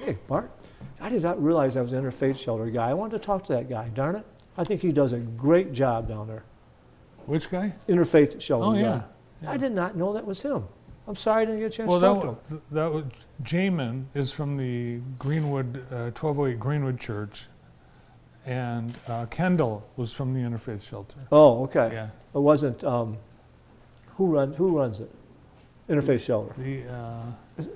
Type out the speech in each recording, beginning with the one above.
hey, Bart, I did not realize I was an interfaith shelter guy. I wanted to talk to that guy, darn it. I think he does a great job down there. Which guy? Interfaith shelter Oh, guy. yeah. I did not know that was him. I'm sorry I didn't get a chance to talk to him. That was, Jamin is from the Greenwood, 1208 Greenwood Church, and Kendall was from the Interfaith Shelter. Oh, okay. Yeah. It wasn't, who runs it? Interfaith Shelter.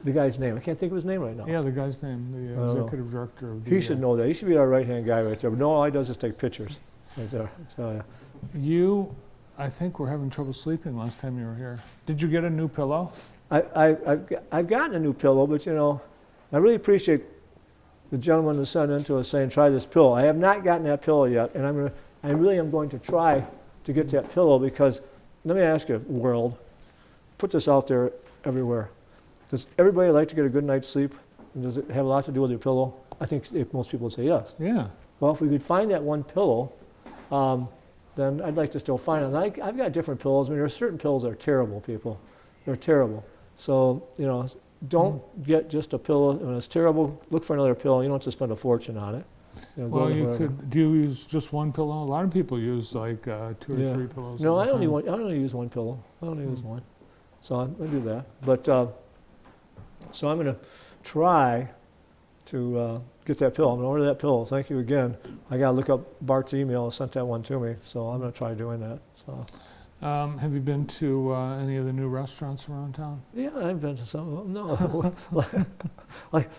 The guy's name. I can't think of his name right now. Yeah, the guy's name, the executive director of the... He should know that. He should be our right-hand guy right there. But no, all he does is take pictures. Right there. You, I think, were having trouble sleeping last time you were here. Did you get a new pillow? I've gotten a new pillow, but you know, I really appreciate the gentleman who sent into us saying, try this pillow. I have not gotten that pillow yet, and I really am going to try to get that pillow because, let me ask you, world, put this out there everywhere. Does everybody like to get a good night's sleep? And does it have a lot to do with your pillow? I think most people would say yes. Yeah. Well, if we could find that one pillow, then I'd like to still find it. And I've got different pillows. I mean, there are certain pillows that are terrible, people. They're terrible. So, you know, don't get just a pillow. When it's terrible, look for another pillow. You don't have to spend a fortune on it. You know, well, do you use just one pillow? A lot of people use like 2 or 3 pillows. No, I only use one pillow. I only use one. So I do that. But, so I'm going to try to get that pillow. I'm going to order that pillow. Thank you again. I got to look up Bart's email. Sent that one to me. So I'm going to try doing that. So. Have you been to any of the new restaurants around town? Yeah, I've been to some of them. No. like,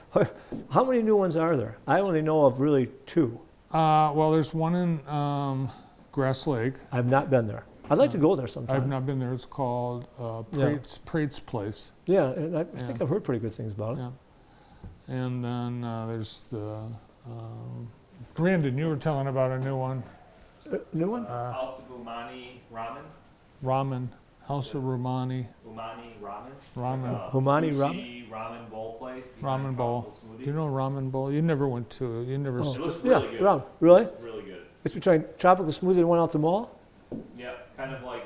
how many new ones are there? I only know of really 2. Well, there's one in Grass Lake. I've not been there. I'd like to go there sometime. I've not been there. It's called Prate's Place. Yeah, and I think I've heard pretty good things about it. Yeah. And then there's the... Brandon, you were telling about a new one. New one? House of Umani Ramen. Ramen. House of Umani. Umani Ramen. Ramen. Umani Ramen. Ramen bowl place. Ramen bowl. Do you know Ramen bowl? You never went to. You never. It looks really good. Ramen. Really? Really good. It's between Tropical Smoothie and one out the mall. Yeah, kind of right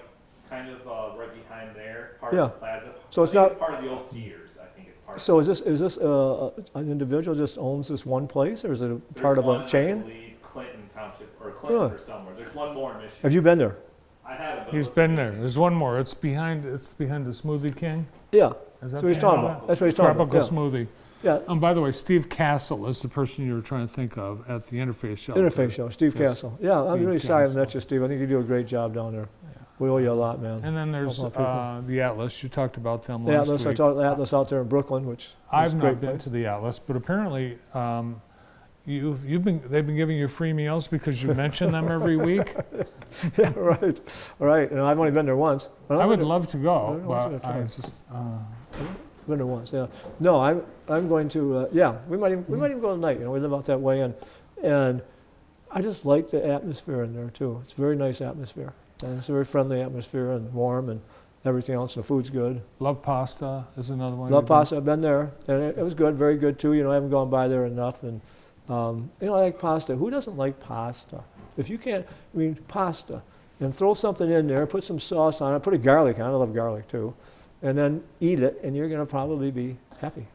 behind there. Part Yeah. of the plaza. So it's not it's part of the old Sears. I think it's part. So is this an individual just owns this one place, or is it a part of a chain? I believe Clinton Township or Clinton or somewhere. There's one more in Michigan. Have you been there? I haven't. But He's been there. There's one more. It's behind the Smoothie King. Yeah. Is that That's what he's talking about. That's what he's talking Tropical about. Smoothie. Yeah. By the way, Steve Castle is the person you were trying to think of at the Interfaith Shelter. Interfaith Show, Steve Yes. Castle. Yeah, I'm Steve really sorry I Castle. met you, Steve. I think you do a great job down there. Yeah. We owe you a lot, man. And then there's the Atlas. You talked about them The last Atlas, I week. taught the Atlas out there in Brooklyn, which I've is a not great been place. to the Atlas, but apparently they've been giving you free meals because you mention them every week. Yeah, right. All right. And I've only been there once. I would love to go, I but I just been there once. Yeah. No, I'm going to. Yeah, we might even go tonight. You know, we live out that way, and I just like the atmosphere in there too. It's a very nice atmosphere. And it's a very friendly atmosphere and warm and everything else. The food's good. Love Pasta is another one. Love Pasta. I've been there, and it was good, very good too. You know, I haven't gone by there enough, and you know, I like pasta. Who doesn't like pasta? If you can't, I mean, pasta, and throw something in there, put some sauce on it, put a garlic on it. I love garlic too, and then eat it, and you're gonna probably be happy.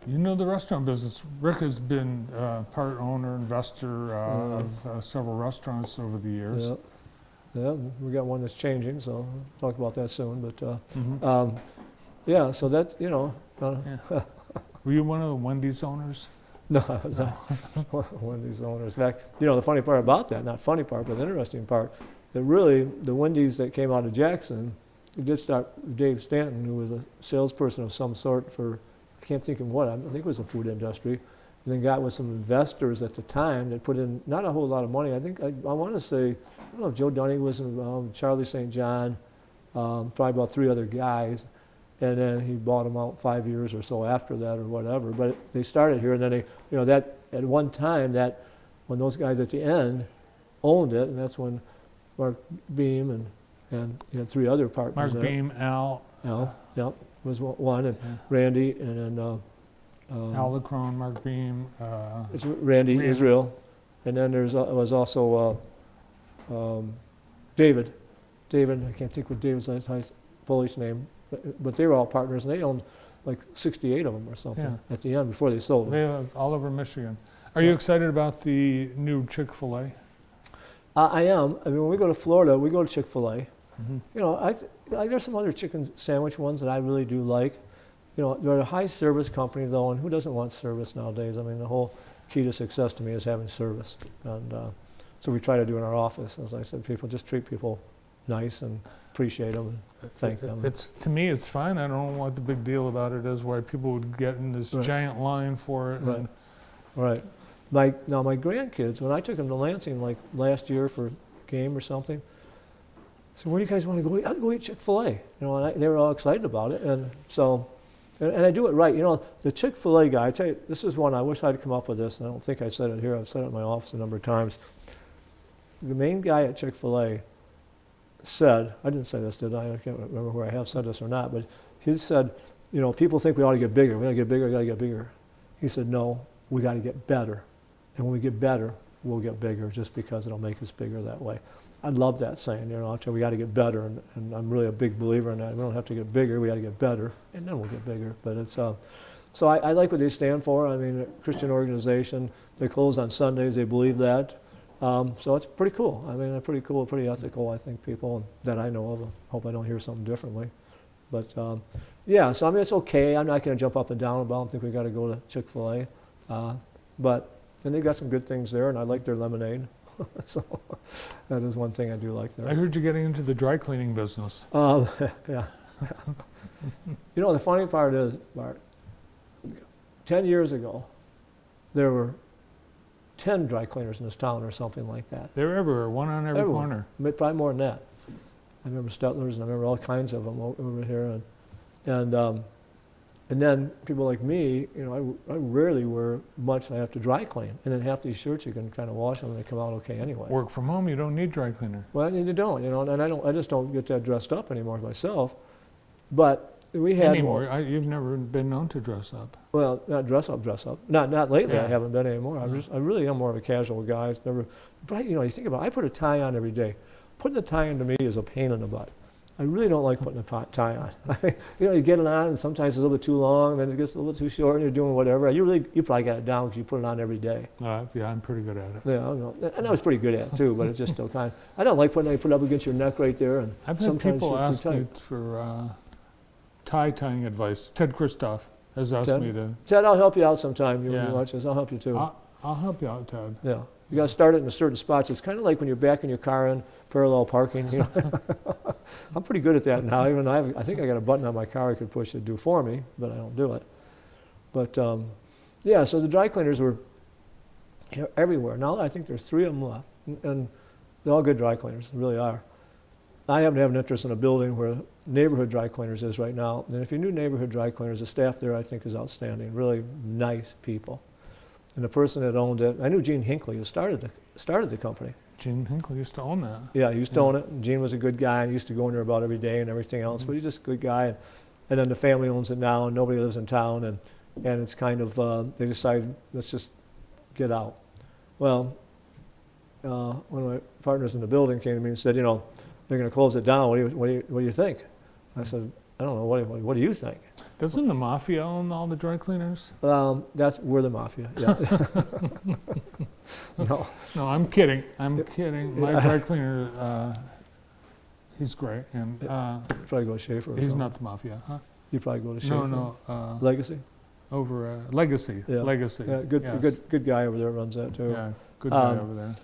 You know the restaurant business. Rick has been part owner, investor of several restaurants over the years. Yeah. Yeah, we got one that's changing, so we'll talk about that soon. But yeah, so that, you know. Were you one of the Wendy's owners? No, I was not one of these owners. In fact, you know, the funny part about that, not funny part, but the interesting part, that really the Wendy's that came out of Jackson, it did start with Dave Stanton, who was a salesperson of some sort for, I can't think of what, I think it was the food industry, and then got with some investors at the time that put in not a whole lot of money. I think, I want to say, I don't know if Joe Dunning was involved, Charlie St. John, probably about 3 other guys. And then he bought them out 5 years or so after that or whatever. But they started here, and then they, you know, that at one time, that when those guys at the end owned it, and that's when Mark Beam and you had 3 other partners. Mark Beam, Al. Yep, was one, and Randy, and then Al Lacrone, Mark Beam. it's Randy Israel, and then was also David. David, I can't think what David's last Polish name. But they were all partners, and they owned like 68 of them or something Yeah. at the end before they sold them. They have all over Michigan. Are you excited about the new Chick-fil-A? I am. I mean, when we go to Florida, we go to Chick-fil-A. Mm-hmm. You know, there's some other chicken sandwich ones that I really do like. You know, they're a high service company though, and who doesn't want service nowadays? I mean, the whole key to success to me is having service. And so we try to do in our office. As I said, people just treat people nice and appreciate them and thank them. To me, it's fine. I don't know what the big deal about it is, why people would get in this Right. giant line for it. Right. and- Right. Now my grandkids, when I took them to Lansing like last year for a game or something, I said, where do you guys want to go eat? I'll go eat Chick-fil-A. You know, and they were all excited about it. And so, and I do it right. You know, the Chick-fil-A guy, I tell you, this is one, I wish I'd come up with this, and I don't think I said it here. I've said it in my office a number of times. The main guy at Chick-fil-A said, I didn't say this, did I? I can't remember where I have said this or not, but he said, you know, people think we ought to get bigger. We got to get bigger, got to get bigger. He said, no, we got to get better. And when we get better, we'll get bigger just because it'll make us bigger that way. I love that saying, you know, I'll tell you, we got to get better, and I'm really a big believer in that. We don't have to get bigger, we got to get better, and then we'll get bigger. But it's, so I like what they stand for. I mean, a Christian organization, they close on Sundays, they believe that. So it's pretty cool. I mean, they're pretty cool, pretty ethical, I think, people that I know of. I hope I don't hear something differently. But yeah, so I mean, it's okay. I'm not going to jump up and down about it. I don't think we got to go to Chick-fil-A. But and they got some good things there, and I like their lemonade. So that is one thing I do like there. I heard you getting into the dry cleaning business. Yeah. You know, the funny part is, Bart, 10 years ago, there were 10 dry cleaners in this town or something like that. They're everywhere, one on every Everywhere. corner. Probably more than that. I remember Stetler's, and I remember all kinds of them over here. And then people like me, you know, I rarely wear much. I have to dry clean. And then half these shirts, you can kind of wash them and they come out okay anyway. Work from home, you don't need dry cleaner. Well, you don't, you know, and I just don't get that dressed up anymore myself. But we had Anymore, you've never been known to dress up. well, not dress up. Not lately. I Yeah. haven't been anymore. No. I really am more of a casual guy. It's never, but you know, you think about it, I put a tie on every day. Putting a tie on to me is a pain in the butt. I really don't like putting a tie on. You know, you get it on, and sometimes it's a little bit too long, then it gets a little bit too short, and you're doing whatever. You probably got it down because you put it on every day. Yeah, I'm pretty good at it. Yeah, I know. And I was pretty good at it too, but it's just still kind of, I don't like putting it up against your neck right there, and I've had sometimes people it's too ask me tight. for tie-tying advice. Ted Christoff has asked Ted? me to. Ted, I'll help you out sometime. You Yeah. watch this. I'll help you too. I'll help you out, Ted. Yeah, you got to start it in a certain spots. It's kind of like when you're backing your car in parallel parking. You know, I'm pretty good at that now. Even I think I got a button on my car I could push to do for me, but I don't do it. But yeah, so the dry cleaners were everywhere. Now I think there's 3 of them left, and they're all good dry cleaners. They really are. I happen to have an interest in a building where neighborhood dry cleaners is right now. And if you knew neighborhood dry cleaners, the staff there I think is outstanding. Really nice people. And the person that owned it, I knew Gene Hinckley, who started the company. Gene Hinckley used to own that. Yeah, he used to own it. And Gene was a good guy, and he used to go in there about every day and everything else. But he's just a good guy. And then the family owns it now, and nobody lives in town. And it's kind of they decided, let's just get out. Well, one of my partners in the building came to me and said, you know, they're going to close it down. What do you think? I said, I don't know. What do you think? Doesn't the mafia own all the dry cleaners? We're the mafia. Yeah. No. No, I'm kidding. I'm kidding. My dry cleaner, he's great, and You probably go to Schaefer. Or he's something. not the mafia, huh? You probably go to Schaefer. No, Legacy. over Legacy. Yeah. Legacy. Yeah, good guy over there runs that too. Yeah, good guy Um, over there.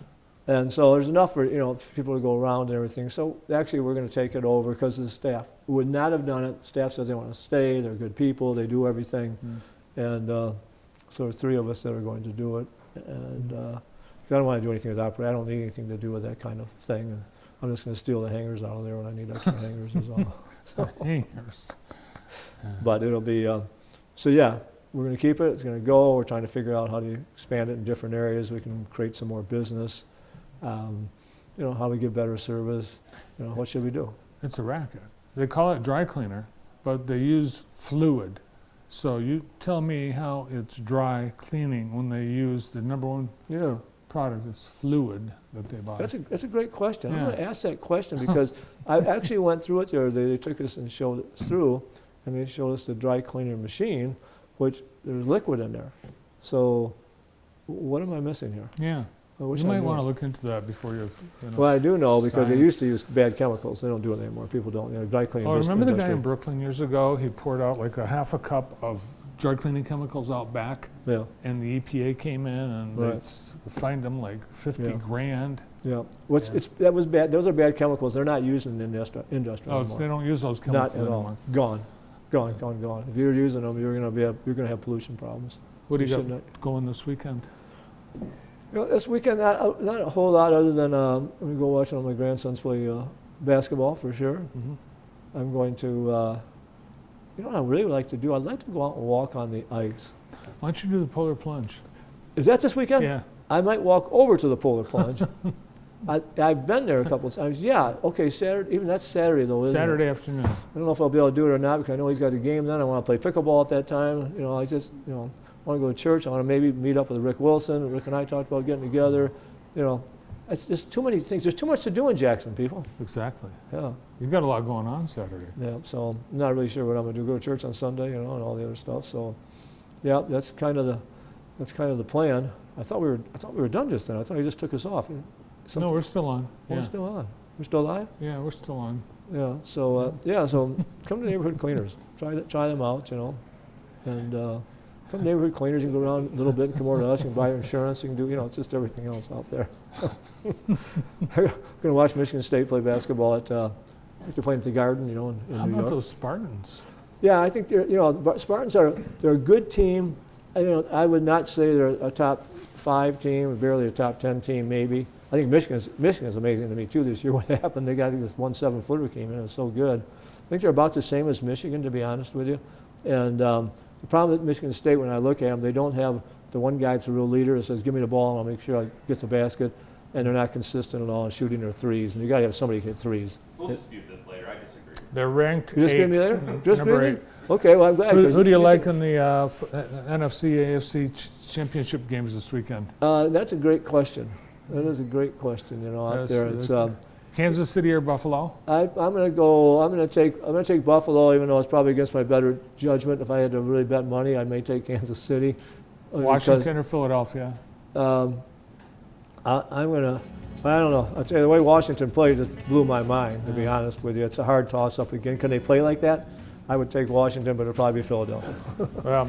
And so there's enough for people to go around and everything. So actually, we're going to take it over because of the staff. We would not have done it. Staff says they want to stay. They're good people. They do everything. And so there's 3 of us that are going to do it. And I don't want to do anything with opera. I don't need anything to do with that kind of thing. And I'm just going to steal the hangers out of there when I need extra hangers is all. So, Hangers. but it'll be, so yeah, we're going to keep it. It's going to go. We're trying to figure out how to expand it in different areas. We can create some more business. You know, how we give better service. You know, what should we do? It's a racket. They call it dry cleaner, but they use fluid. So you tell me how it's dry cleaning when they use the number one Yeah, product is fluid that they buy. that's a great question. I'm Yeah. going to ask that question because I actually went through it the other day. They took us and showed it through, and they showed us the dry cleaner machine, which there's liquid in there. So what am I missing here? Yeah. I wish You I might knew. want to look into that before you know. Well, I do know because they sign. used to use bad chemicals. They don't do it anymore. People don't. Dry cleaning. Oh, just remember the guy industry. in Brooklyn years ago? He poured out like a half a cup of dry cleaning chemicals out back, Yeah, and the EPA came in and they Right. fined him like 50 Yeah. grand. yeah. Which Yeah. that was bad. Those are bad chemicals. They're not used in industry Oh, anymore. they don't use those chemicals Not at anymore. all. Gone. Gone. If you're using them, you're gonna have pollution problems. What do you should got not- going this weekend? This weekend, not a whole lot other than I'm gonna go watch one of my grandsons play basketball for sure. Mm-hmm. I'm going to, you know what I really would like to do? I'd like to go out and walk on the ice. Why don't you do the polar plunge? Is that this weekend? Yeah. I might walk over to the polar plunge. I've been there a couple of times. Yeah, okay, Saturday, even that's Saturday though, isn't it? Saturday afternoon. I don't know if I'll be able to do it or not because I know he's got a game then. I want to play pickleball at that time. You know, I just, want to go to church. I want to maybe meet up with Ric Wilson. Rick and I talked about getting together. You know, it's just too many things. There's too much to do in Jackson, people. Exactly. Yeah, You've got a lot going on Saturday. yeah. So I'm not really sure what I'm going to do. Go to church on Sunday, and all the other stuff. So, yeah, that's kind of the plan. I thought we were done just then. I thought he just took us off. No, we're still on. We're Yeah. still on. We're still live. Yeah, we're still on. Yeah. So So come to Neighborhood Cleaners. Try them out. And come to Neighborhood Cleaners. You can go around a little bit and come over to us. You can buy your insurance. You can do. It's just everything else out there. I'm gonna watch Michigan State play basketball at. I think they're playing at the Garden. In How New about York. those Spartans? Yeah, I think the Spartans they're a good team. I would not say they're a top 5 team, barely a top 10 team, maybe. I think Michigan's amazing to me too this year. What happened? They got this 1 7-footer came in. It's so good. I think they're about the same as Michigan, to be honest with you. And the problem with Michigan State, when I look at them, they don't have the one guy that's a real leader that says, "Give me the ball, and I'll make sure I get the basket." And they're not consistent at all in shooting their threes. And you got to have somebody hit threes. We'll dispute this later. I disagree. They're ranked You just 8. give me there. Just Number me? 8. Okay, well I'm glad. Who 'cause do you said- like in the NFC, AFC championship games this weekend? That's a great question. That is a great question. Out Yes, there, it's. Kansas City or Buffalo? I'm going to take Buffalo, even though it's probably against my better judgment. If I had to really bet money, I may take Kansas City. Washington or Philadelphia? I'm going to. I don't know. I'll tell you, the way Washington plays just blew my mind. To be honest with you, it's a hard toss-up again. Can they play like that? I would take Washington, but it'll probably be Philadelphia. Well,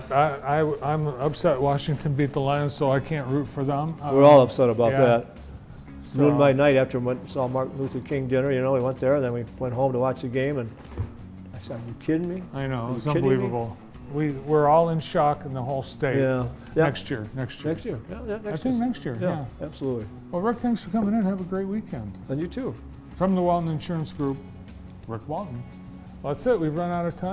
I'm upset Washington beat the Lions, so I can't root for them. We're all upset about yeah. that. Ruined my So, night after we saw Martin Luther King dinner. We went there, and then we went home to watch the game, and I said, "Are you kidding me?" I know, you it's kidding me? unbelievable. We're all in shock in the whole state. Yeah. Next year. Next year. Yeah, I next think year. next year, yeah. Absolutely. Well, Rick, thanks for coming in. Have a great weekend. And you too. From the Walton Insurance Group, Ric Walton. Well, that's it. We've run out of time.